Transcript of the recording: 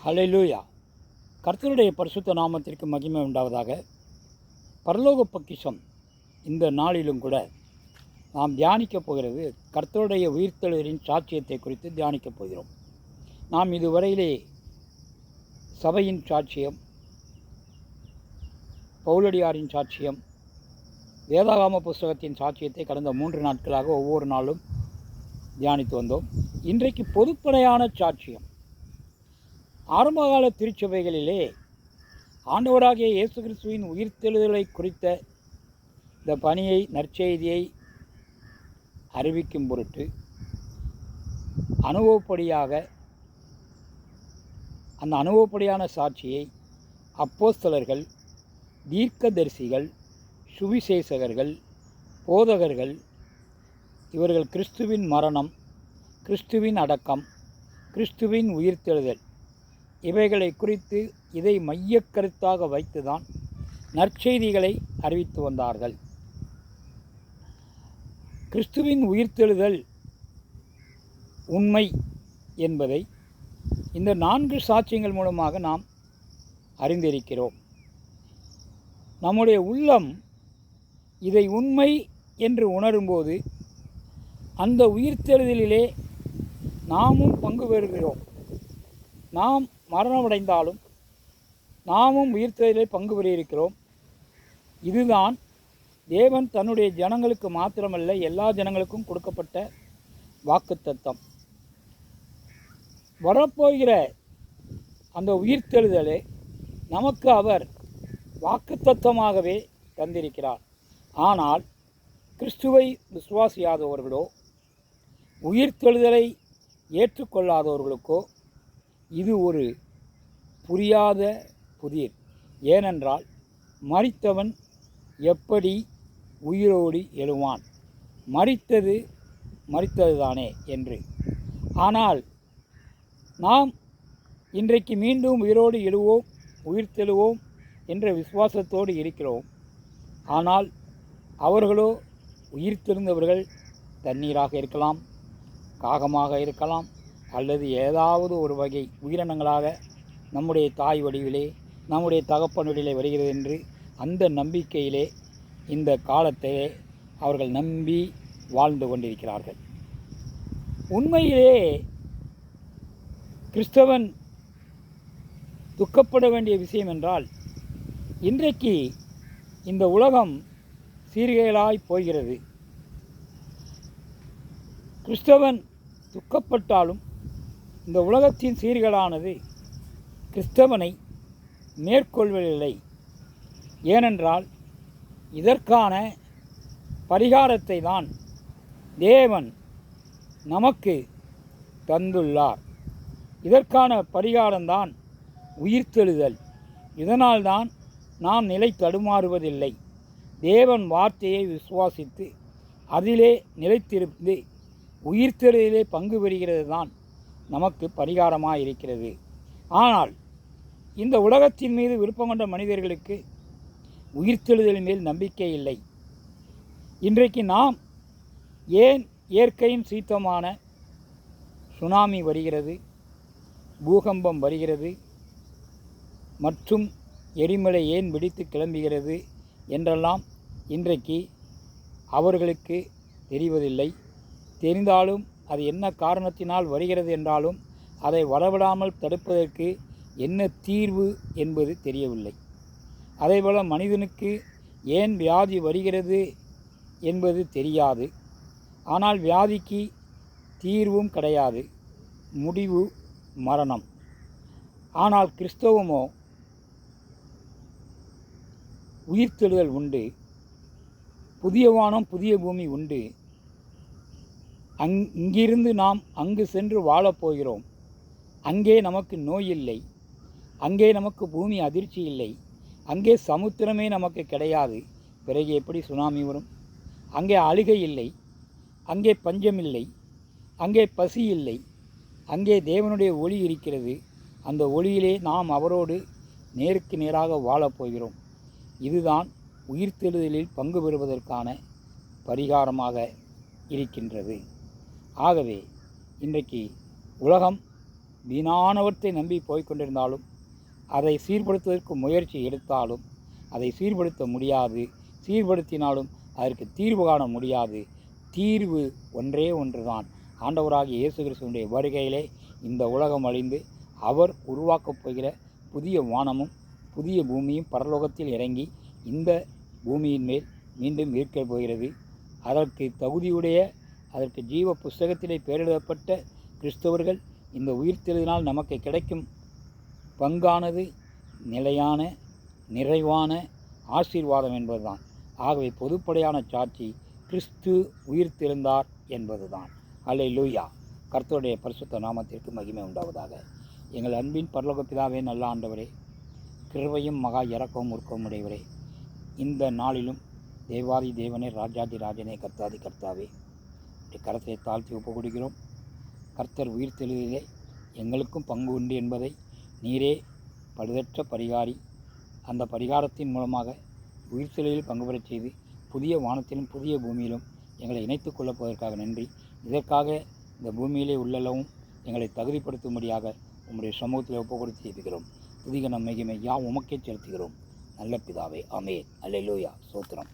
ஹல்லேலூயா. கர்த்தருடைய பரிசுத்த நாமத்திற்கு மகிமை உண்டாவதாக. பரலோக பொக்கிஷம் இந்த நாளிலும் கூட நாம் தியானிக்கப் போகிறது கர்த்தருடைய உயிர்த்தெழுதலின் சாட்சியத்தை குறித்து தியானிக்கப் போகிறோம். நாம் இதுவரையிலே சபையின் சாட்சியம், பவுலடியாரின் சாட்சியம், வேதாகம புஸ்தகத்தின் சாட்சியத்தை கடந்த 3 நாட்களாக ஒவ்வொரு நாளும் தியானித்து வந்தோம். இன்றைக்கு பொதுப்படையான சாட்சியம். ஆரம்பகால திருச்சபைகளிலே ஆண்டவராகிய இயேசு கிறிஸ்துவின் உயிர்த்தெழுதலை குறித்த இந்த பணியை, நற்செய்தியை அறிவிக்கும் பொருட்டு அந்த அனுபவப்படியான சாட்சியை அப்போஸ்தலர்கள், தீர்க்கதரிசிகள், சுவிசேஷகர்கள், போதகர்கள் இவர்கள் கிறிஸ்துவின் மரணம், கிறிஸ்துவின் அடக்கம், கிறிஸ்துவின் உயிர்த்தெழுதல் இவைகளை குறித்து இதை மையக்கருத்தாக வைத்துதான் நற்செய்திகளை அறிவித்து வந்தார்கள். கிறிஸ்துவின் உயிர்த்தெழுதல் உண்மை என்பதை இந்த 4 சாட்சியங்கள் மூலமாக நாம் அறிந்திருக்கிறோம். நம்முடைய உள்ளம் இதை உண்மை என்று உணரும்போது அந்த உயிர்த்தெழுதலிலே நாமும் பங்கு பெறுகிறோம். நாம் மரணமடைந்தாலும் நாமும் உயிர்த்தெழுதலில் பங்கு பெற்றிருக்கிறோம். இதுதான் தேவன் தன்னுடைய ஜனங்களுக்கு மாத்திரமல்ல, எல்லா ஜனங்களுக்கும் கொடுக்கப்பட்ட வாக்குத்தத்தம். வரப்போகிற அந்த உயிர்த்தெழுதலை நமக்கு அவர் வாக்குத்தத்தமாகவே தந்திருக்கிறார். ஆனால் கிறிஸ்துவை விசுவாசியாதவர்களோ, உயிர்த்தெழுதலை ஏற்றுக்கொள்ளாதவர்களுக்கோ இது ஒரு புரியாத புதிர். ஏனென்றால் மரித்தவன் எப்படி உயிரோடு எழுவான்? மரித்ததுதானே என்று. ஆனால் நாம் இன்றைக்கு மீண்டும் உயிரோடு எழுவோம், உயிர்த்தெழுவோம் என்ற விசுவாசத்தோடு இருக்கிறோம். ஆனால் அவர்களோ உயிர்த்தெழுந்தவர்கள் தண்ணீராக இருக்கலாம், காகமாக இருக்கலாம், அல்லது ஏதாவது ஒரு வகை உயிரினங்களாக நம்முடைய தாய் வடிவிலே, நம்முடைய தகப்பன் வடிவிலே வருகிறது என்று அந்த நம்பிக்கையிலே இந்த காலத்திலே அவர்கள் நம்பி வாழ்ந்து கொண்டிருக்கிறார்கள். உண்மையிலே கிறிஸ்தவன் துக்கப்பட வேண்டிய விஷயம் என்றால், இன்றைக்கு இந்த உலகம் சீர்கேடாய் போகிறது. கிறிஸ்தவன் துக்கப்பட்டாலும் இந்த உலகத்தின் சீர்கேடானது கிறிஸ்தவனை மேற்கொள்வதில்லை. ஏனென்றால் இதற்கான பரிகாரத்தை தான் தேவன் நமக்கு தந்துள்ளார். இதற்கான பரிகாரம்தான் உயிர்த்தெழுதல். இதனால்தான் நாம் நிலை தடுமாறுவதில்லை. தேவன் வார்த்தையை விசுவாசித்து அதிலே நிலைத்திருந்து உயிர்த்தெழுதலிலே பங்கு பெறுகிறது தான் நமக்கு பரிகாரமாக இருக்கிறது. ஆனால் இந்த உலகத்தின் மீது விருப்பம் கொண்ட மனிதர்களுக்கு உயிர்த்தெழுதலின் மேல் நம்பிக்கை இல்லை. இன்றைக்கு நாம் ஏன் இயற்கையின் சீற்றமான சுனாமி வருகிறது, பூகம்பம் வருகிறது மற்றும் எரிமலை ஏன் வெடித்து கிளம்புகிறது என்றெல்லாம் இன்றைக்கு அவர்களுக்கு தெரிவதில்லை. தெரிந்தாலும் அது என்ன காரணத்தினால் வருகிறது என்றாலும் அதை வரவிடாமல் தடுப்பதற்கு என்ன தீர்வு என்பது தெரியவில்லை. அதேபோல் மனிதனுக்கு ஏன் வியாதி வருகிறது என்பது தெரியாது. ஆனால் வியாதிக்கு தீர்வும் கிடையாது, முடிவு மரணம். ஆனால் கிறிஸ்தவமோ உயிர்த்தெழுதல் உண்டு, புதிய வானம் புதிய பூமி உண்டு. இங்கிருந்து நாம் அங்கு சென்று வாழப்போகிறோம். அங்கே நமக்கு நோய் இல்லை, அங்கே நமக்கு பூமி அதிர்ச்சி இல்லை, அங்கே சமுத்திரமே நமக்கு கிடையாது. பிறகு எப்படி சுனாமி வரும்? அங்கே அழுகை இல்லை, அங்கே பஞ்சம் இல்லை, அங்கே பசி இல்லை. அங்கே தேவனுடைய ஒளி இருக்கிறது. அந்த ஒளியிலே நாம் அவரோடு நேருக்கு நேராக வாழப்போகிறோம். இதுதான் உயிர்த்தெழுதலில் பங்கு பெறுவதற்கான பரிகாரமாக இருக்கின்றது. ஆகவே இன்றைக்கு உலகம் வீணானவற்றை நம்பி போய்கொண்டிருந்தாலும், அதை சீர்படுத்துவதற்கு முயற்சி எடுத்தாலும் அதை சீர்படுத்த முடியாது. சீர்படுத்தினாலும் அதற்கு தீர்வு காண முடியாது. தீர்வு ஒன்றே ஒன்றுதான். ஆண்டவராகிய இயேசு கிறிஸ்துவினுடைய வருகையிலே இந்த உலகம் அழிந்து அவர் உருவாக்கப் போகிற புதிய வானமும் புதிய பூமியும் பரலோகத்தில் இறங்கி இந்த பூமியின் மேல் மீண்டும் இருக்கப் போகிறது. அதற்கு தகுதியுடைய, அதற்கு ஜீவ புஸ்தகத்திலே பெயரிடப்பட்ட கிறிஸ்தவர்கள் இந்த உயிர்த்தெழுதினால் நமக்கு கிடைக்கும் பங்கானது நிலையான நிறைவான ஆசீர்வாதம் என்பதுதான். ஆகவே பொதுப்படையான சாட்சி கிறிஸ்து உயிர்த்தெழுந்தார் என்பதுதான். அல்லேலூயா. கர்த்தருடைய பரிசுத்த நாமத்திற்கு மகிமை உண்டாவதாக. எங்கள் அன்பின் பரலோக பிதாவே, நல்ல ஆண்டவரே, கிருபையும் மகா இரக்கமும் உருக்கவும் உடையவரே, இந்த நாளிலும் தேவாதி தேவனே, ராஜாதி ராஜனே, கர்த்தாதி கர்த்தாவே, கரத்தை தாழ்த்தி ஒப்பு கொடுக்கிறோம். கர்த்தர் உயிர்த்தெழுதலிலே எங்களுக்கும் பங்கு உண்டு என்பதை நீரே பழுதற்ற பரிகாரி. அந்த பரிகாரத்தின் மூலமாக உயிர்த்தெழுதலில் பங்கு பெறச் செய்து புதிய வானத்திலும் புதிய பூமியிலும் எங்களை இணைத்துக் கொள்ளப் போவதற்காக நன்றி. இதற்காக இந்த பூமியிலே உள்ளளவும் எங்களை தகுதிப்படுத்தும்படியாக உம்முடைய சமூகத்தில் ஒப்பு கொடுத்து ஜெபிக்கிறோம். துதிகன மகிமை யாவும் உமக்கே செலுத்துகிறோம். நல்ல பிதாவே, ஆமென். அல்லேலூயா. ஸ்தோத்திரம்.